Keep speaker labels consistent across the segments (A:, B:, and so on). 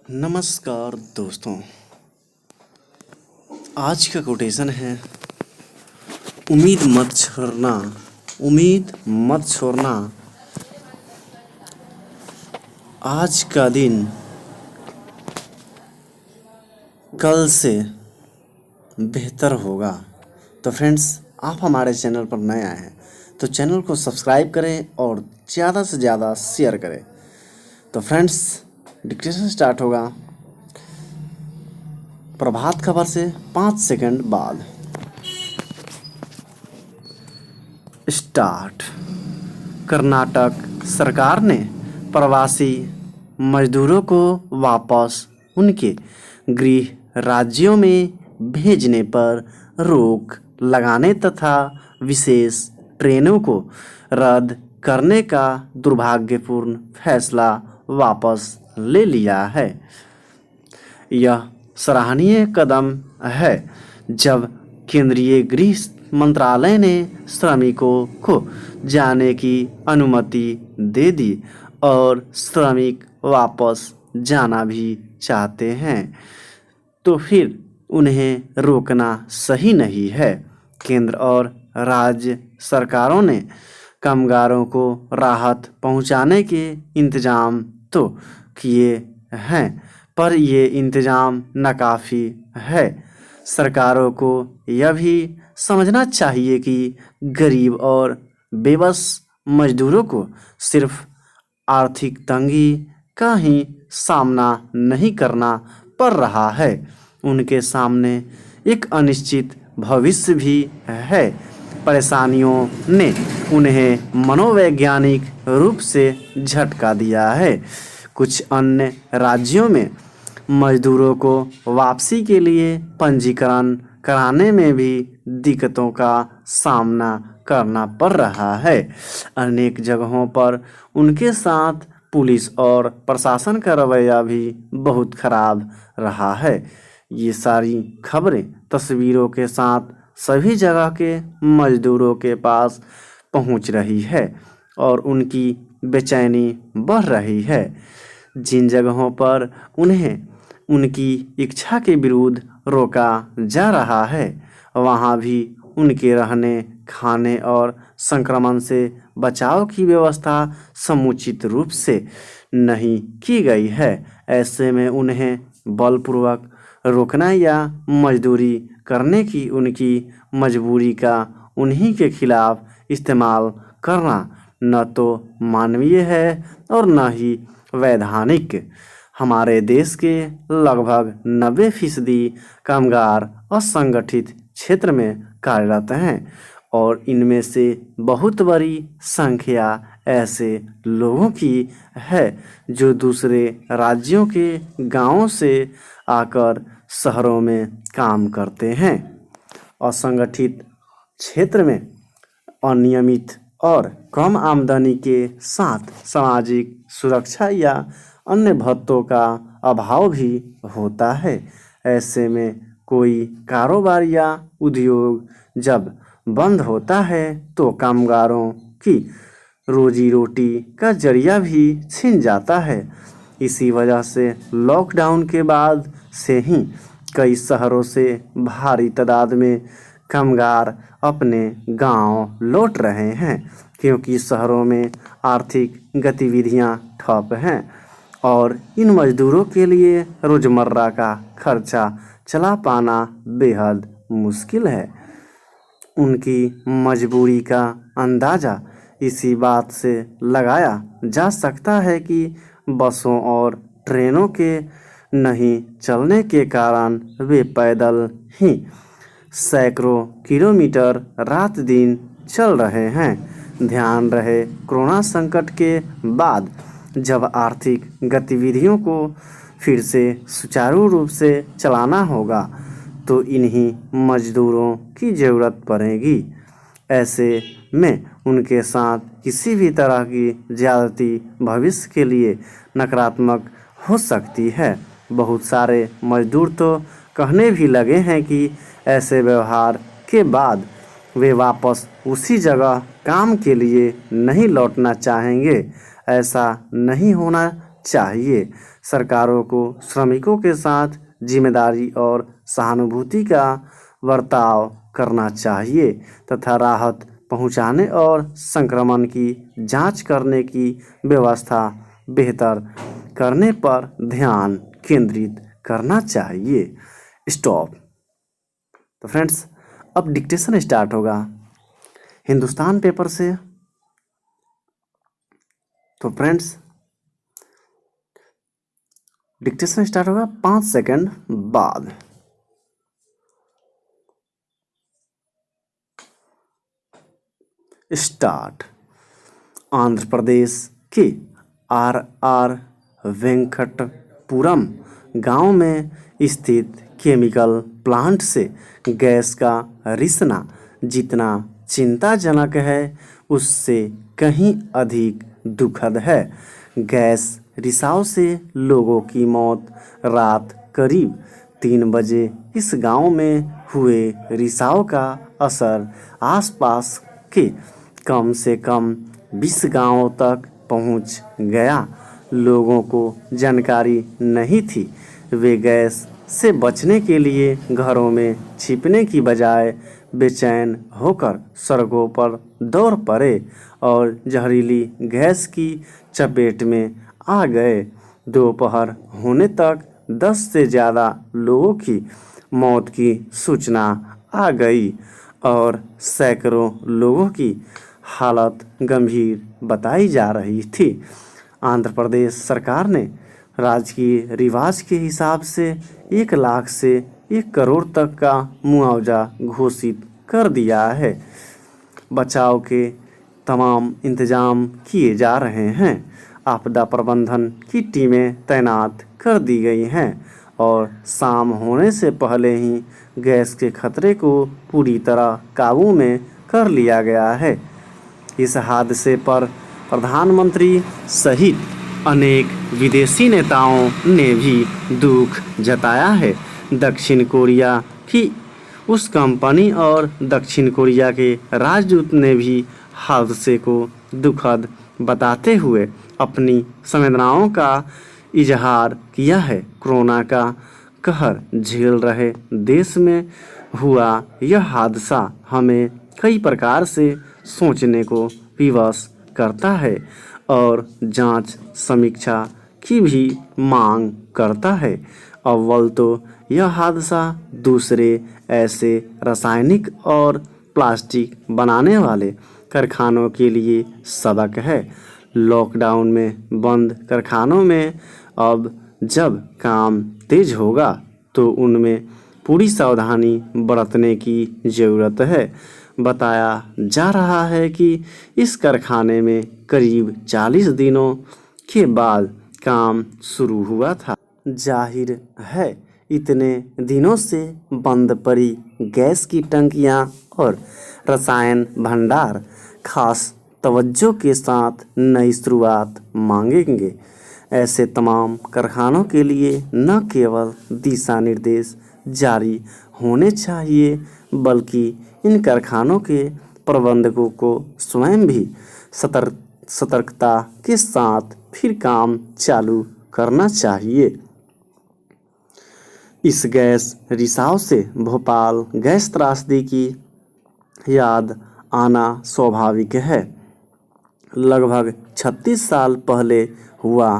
A: नमस्कार दोस्तों। आज का कोटेशन है उम्मीद मत छोड़ना। उम्मीद मत छोड़ना। आज का दिन कल से बेहतर होगा। तो फ्रेंड्स, आप हमारे चैनल पर नए आए हैं तो चैनल को सब्सक्राइब करें और ज़्यादा से ज़्यादा शेयर करें। तो फ्रेंड्स, डिस्कशन स्टार्ट होगा प्रभात खबर से 5 सेकंड बाद। स्टार्ट। कर्नाटक सरकार ने प्रवासी मजदूरों को वापस उनके गृह राज्यों में भेजने पर रोक लगाने तथा विशेष ट्रेनों को रद्द करने का दुर्भाग्यपूर्ण फैसला वापस ले लिया है। यह सराहनीय कदम है जब केंद्रीय गृह मंत्रालय ने श्रमिकों को जाने की अनुमति दे दी और श्रमिक वापस जाना भी चाहते हैं तो फिर उन्हें रोकना सही नहीं है। केंद्र और राज्य सरकारों ने कामगारों को राहत पहुंचाने के इंतजाम तो किए हैं, पर ये इंतजाम नाकाफ़ी है। सरकारों को यह भी समझना चाहिए कि गरीब और बेबस मजदूरों को सिर्फ आर्थिक तंगी का ही सामना नहीं करना पड़ रहा है, उनके सामने एक अनिश्चित भविष्य भी है। परेशानियों ने उन्हें मनोवैज्ञानिक रूप से झटका दिया है। कुछ अन्य राज्यों में मजदूरों को वापसी के लिए पंजीकरण कराने में भी दिक्कतों का सामना करना पड़ रहा है। अनेक जगहों पर उनके साथ पुलिस और प्रशासन का रवैया भी बहुत खराब रहा है। ये सारी खबरें तस्वीरों के साथ सभी जगह के मजदूरों के पास पहुंच रही है और उनकी बेचैनी बढ़ रही है। जिन जगहों पर उन्हें उनकी इच्छा के विरुद्ध रोका जा रहा है वहाँ भी उनके रहने, खाने और संक्रमण से बचाव की व्यवस्था समुचित रूप से नहीं की गई है। ऐसे में उन्हें बलपूर्वक रोकना या मजदूरी करने की उनकी मजबूरी का उन्हीं के खिलाफ इस्तेमाल करना न तो मानवीय है और न ही वैधानिक। हमारे देश के लगभग 90% कामगार असंगठित क्षेत्र में कार्यरत हैं और इनमें से बहुत बड़ी संख्या ऐसे लोगों की है जो दूसरे राज्यों के गांवों से आकर शहरों में काम करते हैं। असंगठित क्षेत्र में अनियमित और कम आमदनी के साथ सामाजिक सुरक्षा या अन्य भत्तों का अभाव भी होता है। ऐसे में कोई कारोबार या उद्योग जब बंद होता है तो कामगारों की रोजी रोटी का जरिया भी छिन जाता है। इसी वजह से लॉकडाउन के बाद से ही कई शहरों से भारी तादाद में कामगार अपने गांव लौट रहे हैं, क्योंकि शहरों में आर्थिक गतिविधियां ठप हैं और इन मजदूरों के लिए रोज़मर्रा का खर्चा चला पाना बेहद मुश्किल है। उनकी मजबूरी का अंदाज़ा इसी बात से लगाया जा सकता है कि बसों और ट्रेनों के नहीं चलने के कारण वे पैदल ही सैकड़ों किलोमीटर रात दिन चल रहे हैं। ध्यान रहे, कोरोना संकट के बाद जब आर्थिक गतिविधियों को फिर से सुचारू रूप से चलाना होगा तो इन्हीं मजदूरों की ज़रूरत पड़ेगी। ऐसे में उनके साथ किसी भी तरह की ज़्यादती भविष्य के लिए नकारात्मक हो सकती है। बहुत सारे मजदूर तो कहने भी लगे हैं कि ऐसे व्यवहार के बाद वे वापस उसी जगह काम के लिए नहीं लौटना चाहेंगे। ऐसा नहीं होना चाहिए। सरकारों को श्रमिकों के साथ जिम्मेदारी और सहानुभूति का बर्ताव करना चाहिए तथा राहत पहुंचाने और संक्रमण की जांच करने की व्यवस्था बेहतर करने पर ध्यान केंद्रित करना चाहिए। स्टॉप। तो फ्रेंड्स, अब डिक्टेशन स्टार्ट होगा हिंदुस्तान पेपर से। तो फ्रेंड्स, डिक्टेशन स्टार्ट होगा 5 सेकंड बाद। स्टार्ट। आंध्र प्रदेश के आर वेंकटपुरम गांव में स्थित केमिकल प्लांट से गैस का रिसना जितना चिंताजनक है उससे कहीं अधिक दुखद है। गैस रिसाव से लोगों की मौत रात करीब 3 बजे इस गांव में हुए रिसाव का असर आसपास के कम से कम 20 गांवों तक पहुंच गया। लोगों को जानकारी नहीं थी। वे गैस से बचने के लिए घरों में छिपने की बजाय बेचैन होकर सड़कों पर दौड़ पड़े और जहरीली गैस की चपेट में आ गए। दोपहर होने तक 10 से ज़्यादा लोगों की मौत की सूचना आ गई और सैकड़ों लोगों की हालत गंभीर बताई जा रही थी। आंध्र प्रदेश सरकार ने राजकीय रिवाज के हिसाब से 1 लाख से 1 करोड़ तक का मुआवजा घोषित कर दिया है। बचाव के तमाम इंतजाम किए जा रहे हैं। आपदा प्रबंधन की टीमें तैनात कर दी गई हैं और शाम होने से पहले ही गैस के खतरे को पूरी तरह काबू में कर लिया गया है। इस हादसे पर प्रधानमंत्री सहित अनेक विदेशी नेताओं ने भी दुख जताया है। दक्षिण कोरिया की उस कंपनी और दक्षिण कोरिया के राजदूत ने भी हादसे को दुखद बताते हुए अपनी संवेदनाओं का इजहार किया है। कोरोना का कहर झेल रहे देश में हुआ यह हादसा हमें कई प्रकार से सोचने को विवश करता है और जांच समीक्षा की भी मांग करता है। अव्वल तो यह हादसा दूसरे ऐसे रासायनिक और प्लास्टिक बनाने वाले कारखानों के लिए सबक है। लॉकडाउन में बंद कारखानों में अब जब काम तेज होगा तो उनमें पूरी सावधानी बरतने की ज़रूरत है। बताया जा रहा है कि इस कारखाने में करीब 40 दिनों के बाद काम शुरू हुआ था। जाहिर है इतने दिनों से बंद पड़ी गैस की टंकियां और रसायन भंडार खास तवज्जो के साथ नई शुरुआत मांगेंगे। ऐसे तमाम कारखानों के लिए न केवल दिशा निर्देश जारी होने चाहिए बल्कि इन कारखानों के प्रबंधकों को स्वयं भी सतर्कता के साथ फिर काम चालू करना चाहिए। इस गैस रिसाव से भोपाल गैस त्रासदी की याद आना स्वाभाविक है। लगभग 36 साल पहले हुआ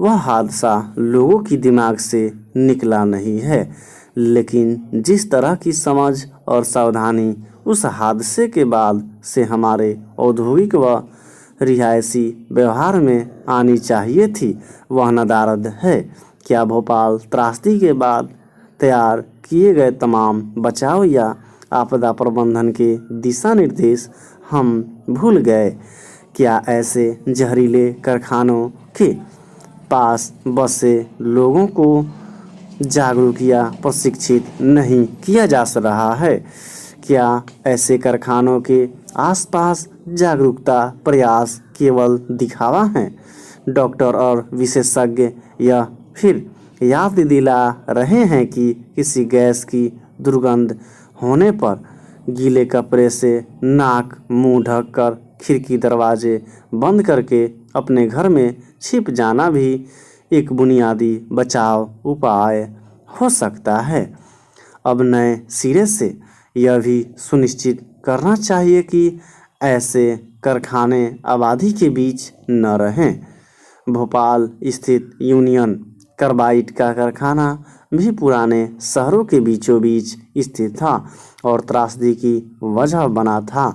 A: वह हादसा लोगों की दिमाग से निकला नहीं है, लेकिन जिस तरह की समझ और सावधानी उस हादसे के बाद से हमारे औद्योगिक व रिहायशी व्यवहार में आनी चाहिए थी वह नदारद है। क्या भोपाल त्रासदी के बाद तैयार किए गए तमाम बचाव या आपदा प्रबंधन के दिशा निर्देश हम भूल गए? क्या ऐसे जहरीले कारखानों के पास बसे लोगों को जागरूक या प्रशिक्षित नहीं किया जा रहा है? क्या ऐसे कारखानों के आसपास जागरूकता प्रयास केवल दिखावा हैं? डॉक्टर और विशेषज्ञ यह फिर याद दिला रहे हैं कि किसी गैस की दुर्गंध होने पर गीले कपड़े से नाक मुंह ढककर खिड़की दरवाजे बंद करके अपने घर में छिप जाना भी एक बुनियादी बचाव उपाय हो सकता है। अब नए सिरे से यह भी सुनिश्चित करना चाहिए कि ऐसे कारखाने आबादी के बीच न रहें। भोपाल स्थित यूनियन कार्बाइड का कारखाना भी पुराने शहरों के बीचों बीच स्थित था और त्रासदी की वजह बना था।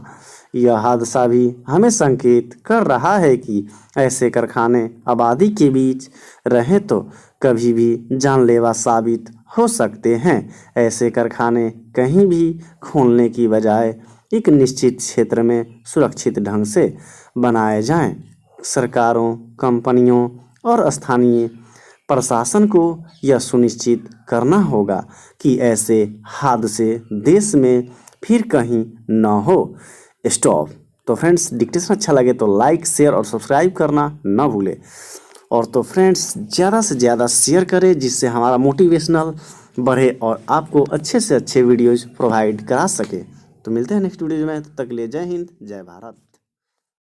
A: यह हादसा भी हमें संकेत कर रहा है कि ऐसे कारखाने आबादी के बीच रहें तो कभी भी जानलेवा साबित हो सकते हैं। ऐसे कारखाने कहीं भी खोलने की बजाय एक निश्चित क्षेत्र में सुरक्षित ढंग से बनाए जाएं। सरकारों, कंपनियों और स्थानीय प्रशासन को यह सुनिश्चित करना होगा कि ऐसे हादसे देश में फिर कहीं न हो। स्टॉप। तो फ्रेंड्स, डिक्टेशन अच्छा लगे तो लाइक, शेयर और सब्सक्राइब करना ना भूलें। और तो फ्रेंड्स, ज़्यादा से ज़्यादा शेयर करें जिससे हमारा मोटिवेशनल बढ़े और आपको अच्छे से अच्छे वीडियोज़ प्रोवाइड करा सके। तो मिलते हैं नेक्स्ट वीडियो में, तब तक के लिए जय हिंद, जय भारत।